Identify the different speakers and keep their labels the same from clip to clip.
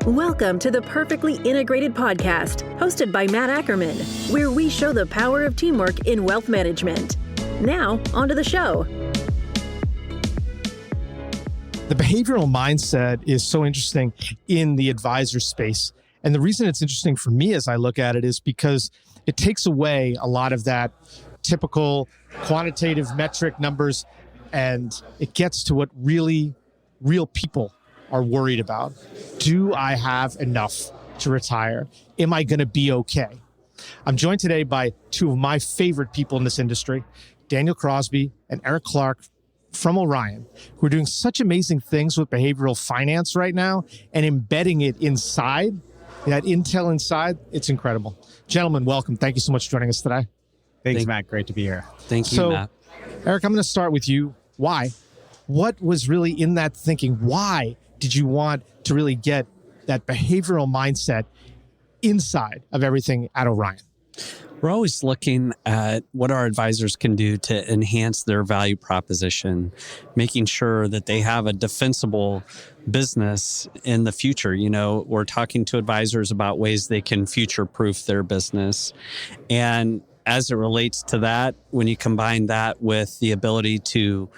Speaker 1: Welcome to the Perfectly Integrated Podcast, hosted by Matt Ackermann, where we show the power of teamwork in wealth management. Now, on to the show.
Speaker 2: The behavioral mindset is so interesting in the advisor space. And the reason it's interesting for me as I look at it is because it takes away a lot of that typical quantitative metric numbers, and it gets to what really real people are worried about. Do I have enough to retire? Am I going to be okay? I'm joined today by two of my favorite people in this industry, Daniel Crosby and Erik Clarke from Orion, who are doing such amazing things with behavioral finance right now and embedding it inside, that intel inside. It's incredible. Gentlemen, welcome. Thank you so much for joining us today.
Speaker 3: Thanks, Matt. Great to be here.
Speaker 4: Thank you, Matt.
Speaker 2: Erik, I'm going to start with you. Why? What was really in that thinking? Why did you want to really get that behavioral mindset inside of everything at Orion?
Speaker 4: We're always looking at what our advisors can do to enhance their value proposition, making sure that they have a defensible business in the future. You know, we're talking to advisors about ways they can future-proof their business. And as it relates to that, when you combine that with the ability to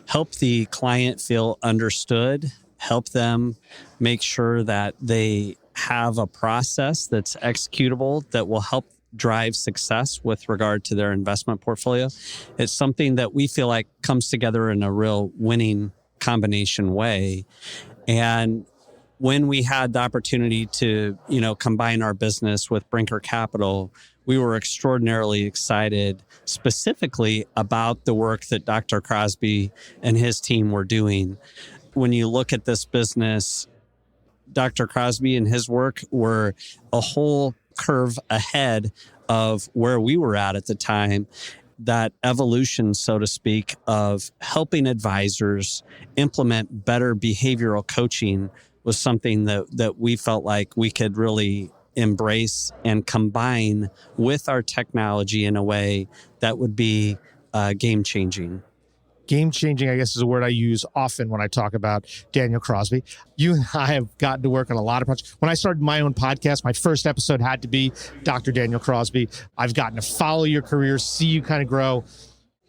Speaker 4: help the client feel understood, help them make sure that they have a process that's executable that will help drive success with regard to their investment portfolio, it's something that we feel like comes together in a real winning combination way. And when we had the opportunity to, combine our business with Brinker Capital, we were extraordinarily excited specifically about the work that Dr. Crosby and his team were doing. When you look at this business, Dr. Crosby and his work were a whole curve ahead of where we were at the time. That evolution, so to speak, of helping advisors implement better behavioral coaching was something that we felt like we could really embrace and combine with our technology in a way that would be game-changing.
Speaker 2: Game-changing, I guess, is a word I use often when I talk about Daniel Crosby. You and I have gotten to work on a lot of projects. When I started my own podcast, my first episode had to be Dr. Daniel Crosby. I've gotten to follow your career, see you kind of grow.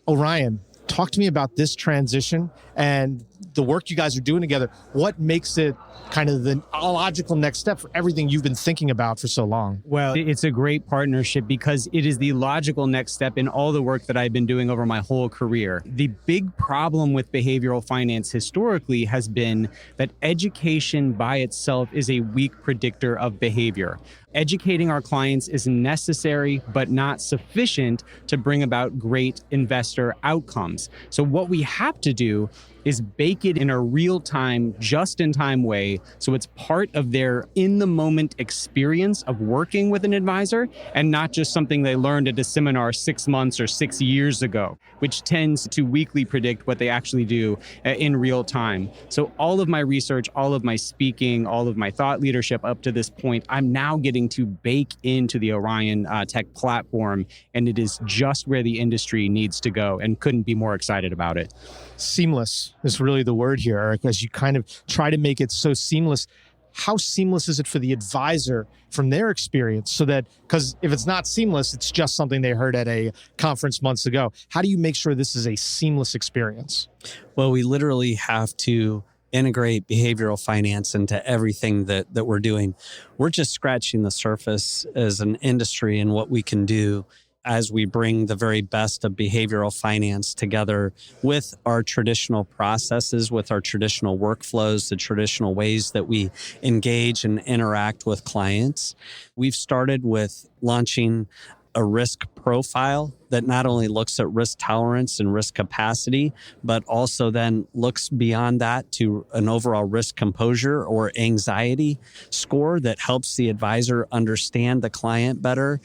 Speaker 2: Orion, talk to me about this transition and the work you guys are doing together. What makes it kind of the logical next step for everything you've been thinking about for so long?
Speaker 3: Well, it's a great partnership because it is the logical next step in all the work that I've been doing over my whole career. The big problem with behavioral finance historically has been that education by itself is a weak predictor of behavior. Educating our clients is necessary, but not sufficient to bring about great investor outcomes. So what we have to do is bake it in a real-time, just-in-time way so it's part of their in-the-moment experience of working with an advisor and not just something they learned at a seminar 6 months or 6 years ago, which tends to weakly predict what they actually do in real time. So all of my research, all of my speaking, all of my thought leadership up to this point, I'm now getting to bake into the Orion tech platform, and it is just where the industry needs to go and couldn't be more excited about it.
Speaker 2: Seamless is really the word here, Erik, as you kind of try to make it so seamless. How seamless is it for the advisor from their experience? So that, because if it's not seamless, it's just something they heard at a conference months ago. How do you make sure this is a seamless experience?
Speaker 4: Well, we literally have to integrate behavioral finance into everything that we're doing. We're just scratching the surface as an industry and what we can do as we bring the very best of behavioral finance together with our traditional processes, with our traditional workflows, the traditional ways that we engage and interact with clients. We've started with launching a risk profile that not only looks at risk tolerance and risk capacity, but also then looks beyond that to an overall risk composure or anxiety score that helps the advisor understand the client better.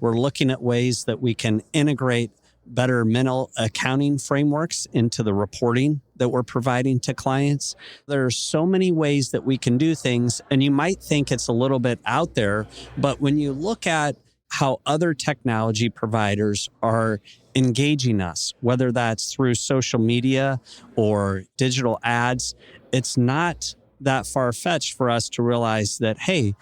Speaker 4: We're looking at ways that we can integrate better mental accounting frameworks into the reporting that we're providing to clients. There are so many ways that we can do things, and you might think it's a little bit out there, but when you look at how other technology providers are engaging us, whether that's through social media or digital ads, it's not that far-fetched for us to realize that, hey,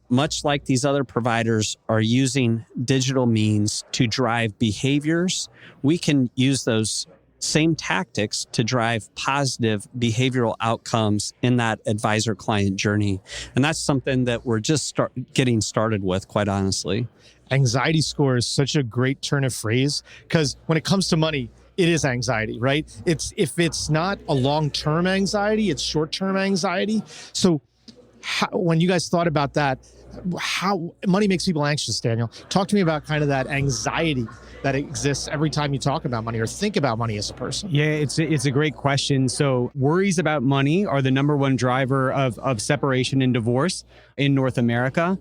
Speaker 4: much like these other providers are using digital means to drive behaviors, we can use those same tactics to drive positive behavioral outcomes in that advisor-client journey. And that's something that we're just getting started with, quite honestly.
Speaker 2: Anxiety score is such a great turn of phrase, because when it comes to money, it is anxiety, right? If it's not a long-term anxiety, it's short-term anxiety. So when you guys thought about that, how money makes people anxious, Daniel, talk to me about kind of that anxiety that exists every time you talk about money or think about money as a person.
Speaker 3: Yeah, it's a great question. So worries about money are the number one driver of separation and divorce in North America.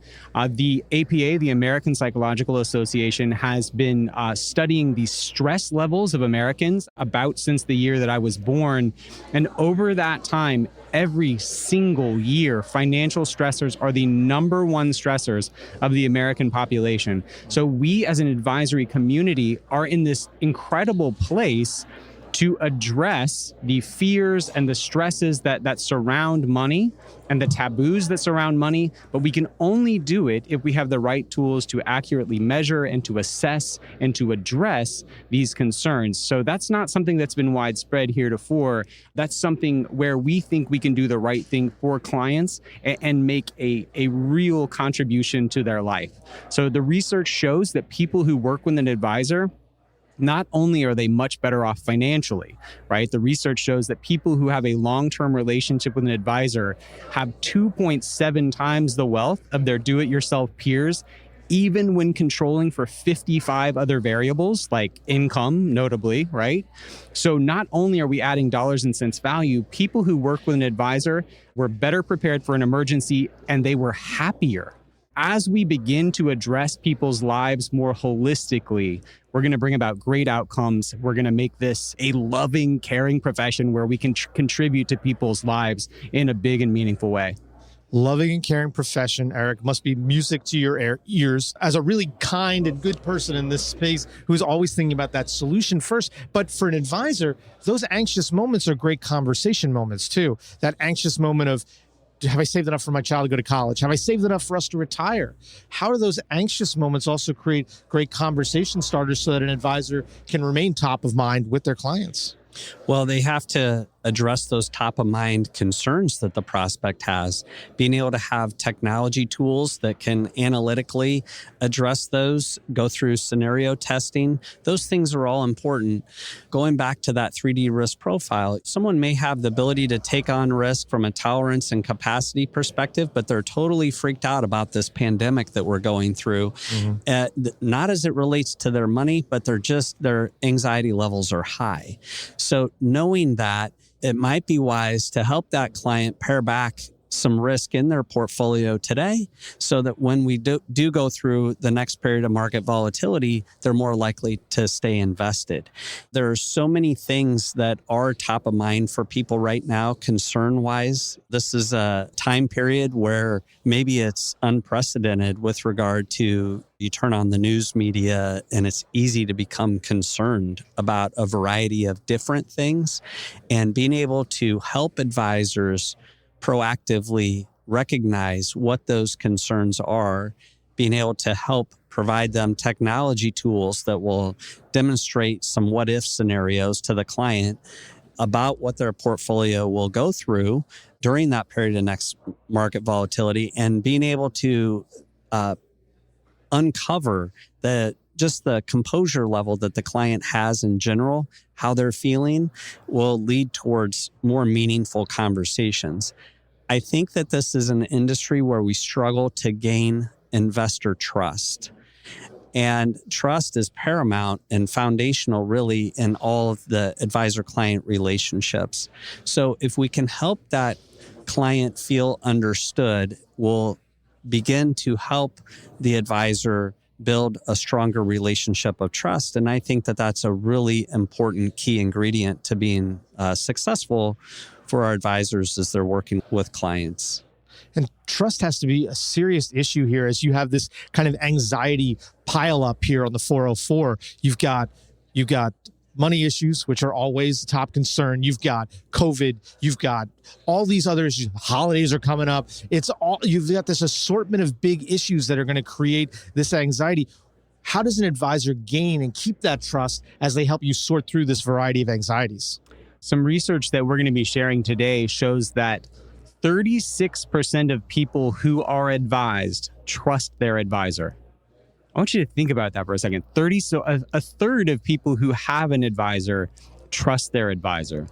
Speaker 3: The APA, the American Psychological Association, has been studying the stress levels of Americans about since the year that I was born. And over that time, every single year, financial stressors are the number one stressors of the American population. So we as an advisory community are in this incredible place to address the fears and the stresses that surround money and the taboos that surround money, but we can only do it if we have the right tools to accurately measure and to assess and to address these concerns. So that's not something that's been widespread heretofore. That's something where we think we can do the right thing for clients and make a real contribution to their life. So the research shows that people who work with an advisor, not only are they much better off financially, right? The research shows that people who have a long-term relationship with an advisor have 2.7 times the wealth of their do-it-yourself peers, even when controlling for 55 other variables like income, notably, right? So not only are we adding dollars and cents value, people who work with an advisor were better prepared for an emergency and they were happier. As we begin to address people's lives more holistically, we're going to bring about great outcomes. We're going to make this a loving, caring profession where we can contribute to people's lives in a big and meaningful way.
Speaker 2: Loving and caring profession, Erik, must be music to your ears as a really kind and good person in this space who's always thinking about that solution first. But for an advisor, those anxious moments are great conversation moments too. That anxious moment of, have I saved enough for my child to go to college? Have I saved enough for us to retire? How do those anxious moments also create great conversation starters so that an advisor can remain top of mind with their clients?
Speaker 4: Well, they have to address those top of mind concerns that the prospect has. Being able to have technology tools that can analytically address those, go through scenario testing, those things are all important. Going back to that 3D risk profile, someone may have the ability to take on risk from a tolerance and capacity perspective, but they're totally freaked out about this pandemic that we're going through. Not as it relates to their money, but their anxiety levels are high. So knowing that, it might be wise to help that client pare back some risk in their portfolio today so that when we do go through the next period of market volatility, they're more likely to stay invested. There are so many things that are top of mind for people right now, concern-wise. This is a time period where maybe it's unprecedented with regard to you turn on the news media and it's easy to become concerned about a variety of different things. And being able to help advisors proactively recognize what those concerns are, being able to help provide them technology tools that will demonstrate some what-if scenarios to the client about what their portfolio will go through during that period of next market volatility, and being able to uncover the composure level that the client has in general, how they're feeling, will lead towards more meaningful conversations. I think that this is an industry where we struggle to gain investor trust. And trust is paramount and foundational, really, in all of the advisor-client relationships. So if we can help that client feel understood, we'll begin to help the advisor build a stronger relationship of trust. And I think that that's a really important key ingredient to being successful for our advisors as they're working with clients.
Speaker 2: And trust has to be a serious issue here as you have this kind of anxiety pile up here on the 404. You've got money issues, which are always the top concern. You've got COVID. You've got all these other issues. Holidays are coming up. You've got this assortment of big issues that are going to create this anxiety. How does an advisor gain and keep that trust as they help you sort through this variety of anxieties?
Speaker 3: Some research that we're going to be sharing today shows that 36% of people who are advised trust their advisor. I want you to think about that for a second. A third of people who have an advisor trust their advisor.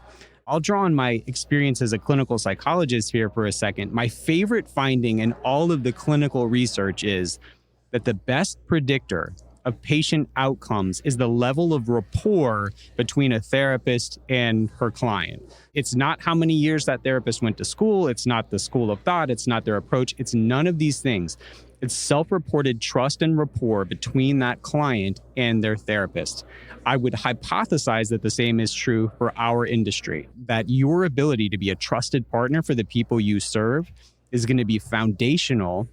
Speaker 3: I'll draw on my experience as a clinical psychologist here for a second. My favorite finding in all of the clinical research is that the best predictor of patient outcomes is the level of rapport between a therapist and her client. It's not how many years that therapist went to school. It's not the school of thought. It's not their approach. It's none of these things. It's self-reported trust and rapport between that client and their therapist. I would hypothesize that the same is true for our industry, that your ability to be a trusted partner for the people you serve is going to be foundational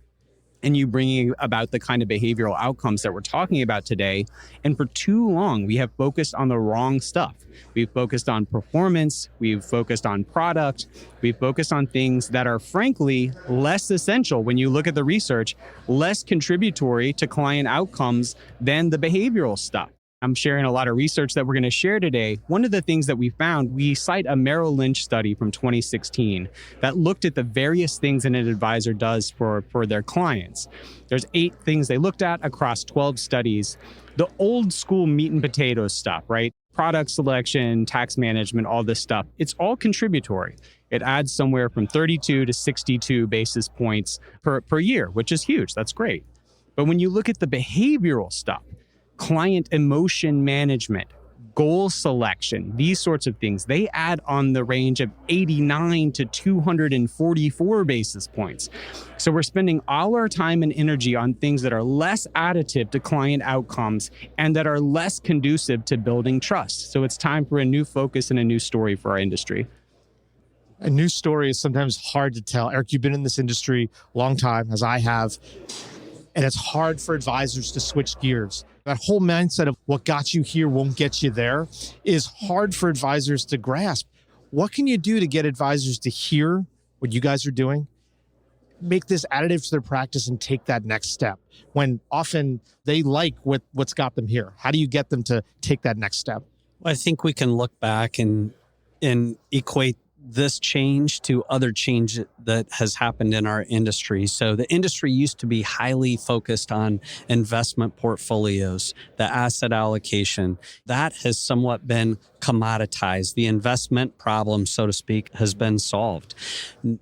Speaker 3: in you bringing about the kind of behavioral outcomes that we're talking about today. And for too long, we have focused on the wrong stuff. We've focused on performance. We've focused on product. We've focused on things that are frankly less essential when you look at the research, less contributory to client outcomes than the behavioral stuff. I'm sharing a lot of research that we're going to share today. One of the things that we found, we cite a Merrill Lynch study from 2016 that looked at the various things an advisor does for their clients. There's 8 things they looked at across 12 studies. The old school meat and potatoes stuff, right? Product selection, tax management, all this stuff. It's all contributory. It adds somewhere from 32 to 62 basis points per year, which is huge. That's great. But when you look at the behavioral stuff, client emotion management, goal selection, these sorts of things, they add on the range of 89 to 244 basis points. So we're spending all our time and energy on things that are less additive to client outcomes and that are less conducive to building trust. So it's time for a new focus and a new story for our industry.
Speaker 2: A new story is sometimes hard to tell. Erik, you've been in this industry a long time, as I have, and it's hard for advisors to switch gears. That whole mindset of what got you here won't get you there is hard for advisors to grasp. What can you do to get advisors to hear what you guys are doing, make this additive to their practice, and take that next step when often they like what's got them here? How do you get them to take that next step?
Speaker 4: Well, I think we can look back and equate this change to other change that has happened in our industry. So the industry used to be highly focused on investment portfolios, the asset allocation. That has somewhat been commoditized. The investment problem, so to speak, has been solved.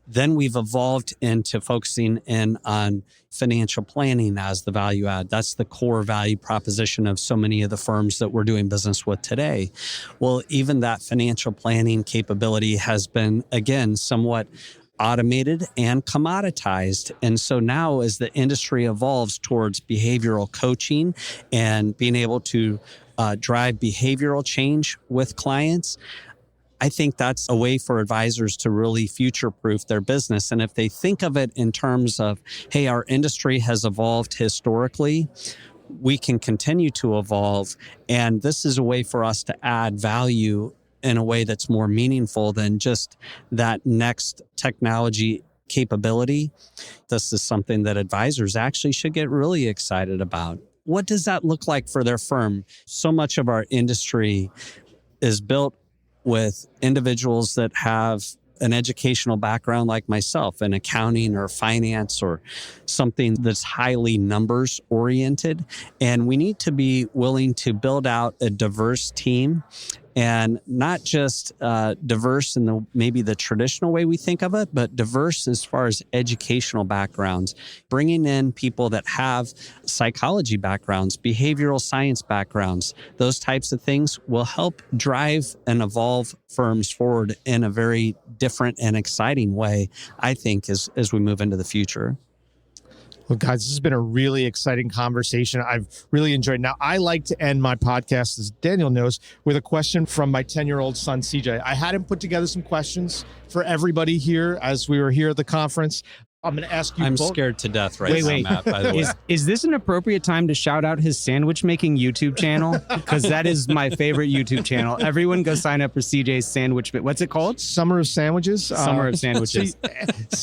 Speaker 4: Then we've evolved into focusing in on financial planning as the value add. That's the core value proposition of so many of the firms that we're doing business with today. Well, even that financial planning capability has been, again, somewhat automated and commoditized. And so now as the industry evolves towards behavioral coaching and being able to drive behavioral change with clients, I think that's a way for advisors to really future-proof their business. And if they think of it in terms of, hey, our industry has evolved historically, we can continue to evolve. And this is a way for us to add value in a way that's more meaningful than just that next technology capability. This is something that advisors actually should get really excited about. What does that look like for their firm? So much of our industry is built with individuals that have an educational background like myself in accounting or finance or something that's highly numbers oriented. And we need to be willing to build out a diverse team, and not just diverse in maybe the traditional way we think of it, but diverse as far as educational backgrounds, bringing in people that have psychology backgrounds, behavioral science backgrounds. Those types of things will help drive and evolve firms forward in a very different and exciting way, I think, as we move into the future.
Speaker 2: Well, guys, this has been a really exciting conversation. I've really enjoyed it. Now, I like to end my podcast, as Daniel knows, with a question from my 10-year-old son, CJ. I had him put together some questions for everybody here as we were here at the conference. I'm going to ask you
Speaker 4: I'm
Speaker 2: both.
Speaker 4: scared to death right now,
Speaker 3: Wait.
Speaker 4: Matt, by the way.
Speaker 3: Is this an appropriate time to shout out his sandwich making YouTube channel? Because that is my favorite YouTube channel. Everyone go sign up for CJ's sandwich. What's it called?
Speaker 2: Summer of Sandwiches.
Speaker 3: Summer of Sandwiches.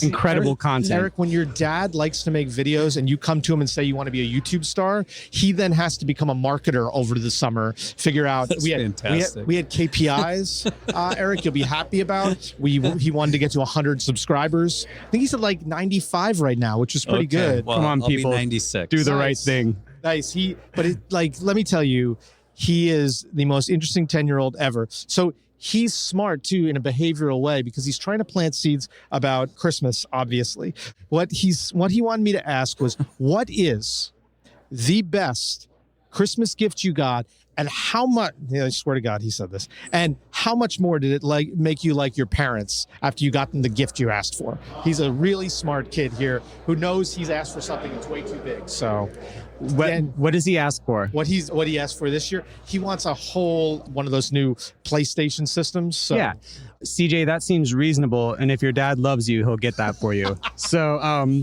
Speaker 3: Incredible content.
Speaker 2: Eric, when your dad likes to make videos and you come to him and say you want to be a YouTube star, he then has to become a marketer over the summer, figure out.
Speaker 4: That's fantastic.
Speaker 2: We had KPIs, Eric, you'll be happy about. He wanted to get to 100 subscribers. I think he's at like 95 right now, which is pretty good.
Speaker 4: Well,
Speaker 3: Come on,
Speaker 4: I'll be
Speaker 3: people.
Speaker 4: 96.
Speaker 3: Do the right
Speaker 2: Nice.
Speaker 3: thing.
Speaker 2: Nice. Let me tell you, he is the most interesting 10-year-old ever. So he's smart too in a behavioral way because he's trying to plant seeds about Christmas, obviously. What he wanted me to ask was, what is the best Christmas gift you got, and how much, I swear to God, he said this, and how much more did it make you like your parents after you got them the gift you asked for? He's a really smart kid here who knows he's asked for something that's way too big. So
Speaker 3: What does he ask for?
Speaker 2: what he asked for this year, he wants a whole one of those new PlayStation systems. So
Speaker 3: Yeah. CJ, that seems reasonable. And if your dad loves you, he'll get that for you. So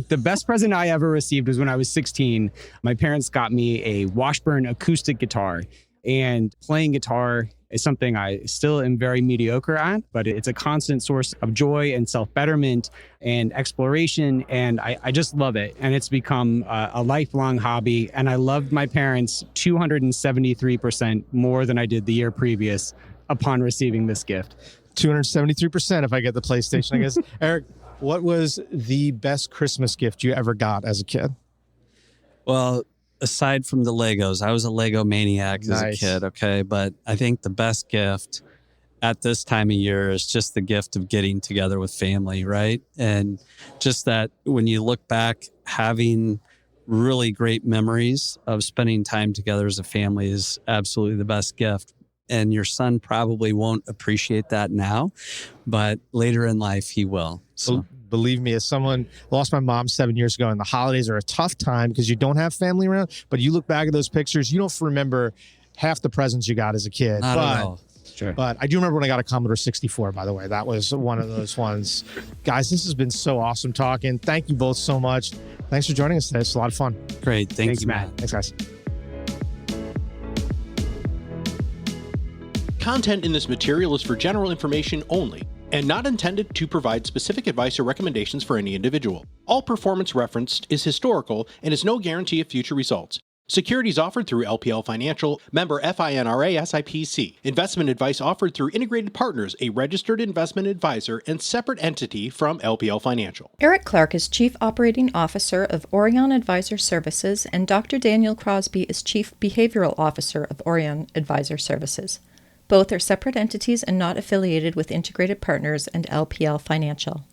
Speaker 3: the best present I ever received was when I was 16. My parents got me a Washburn acoustic guitar. And playing guitar is something I still am very mediocre at, but it's a constant source of joy and self-betterment and exploration. And I just love it. And it's become a lifelong hobby. And I loved my parents 273% more than I did the year previous upon receiving this gift.
Speaker 2: 273% if I get the PlayStation, I guess. Eric, what was the best Christmas gift you ever got as a kid?
Speaker 4: Well, aside from the Legos, I was a Lego maniac as a
Speaker 2: Nice.
Speaker 4: kid, okay? But I think the best gift at this time of year is just the gift of getting together with family, right? And just that when you look back, having really great memories of spending time together as a family is absolutely the best gift. And your son probably won't appreciate that now, but later in life, he will. So.
Speaker 2: Believe me, as someone lost my mom 7 years ago, and the holidays are a tough time because you don't have family around, but you look back at those pictures, you don't remember half the presents you got as a kid.
Speaker 4: Not at all.
Speaker 3: Sure.
Speaker 2: But I do remember when I got a Commodore 64, by the way. That was one of those ones. Guys, this has been so awesome talking. Thank you both so much. Thanks for joining us today. It's a lot of fun.
Speaker 4: Great.
Speaker 3: Thanks,
Speaker 4: you,
Speaker 3: Matt.
Speaker 2: Thanks, guys.
Speaker 5: Content in this material is for general information only and not intended to provide specific advice or recommendations for any individual. All performance referenced is historical and is no guarantee of future results. Securities offered through LPL Financial, member FINRA SIPC. Investment advice offered through Integrated Partners, a registered investment advisor and separate entity from LPL Financial.
Speaker 6: Erik Clarke is Chief Operating Officer of Orion Advisor Services, and Dr. Daniel Crosby is Chief Behavioural Officer of Orion Advisor Services. Both are separate entities and not affiliated with Integrated Partners and LPL Financial.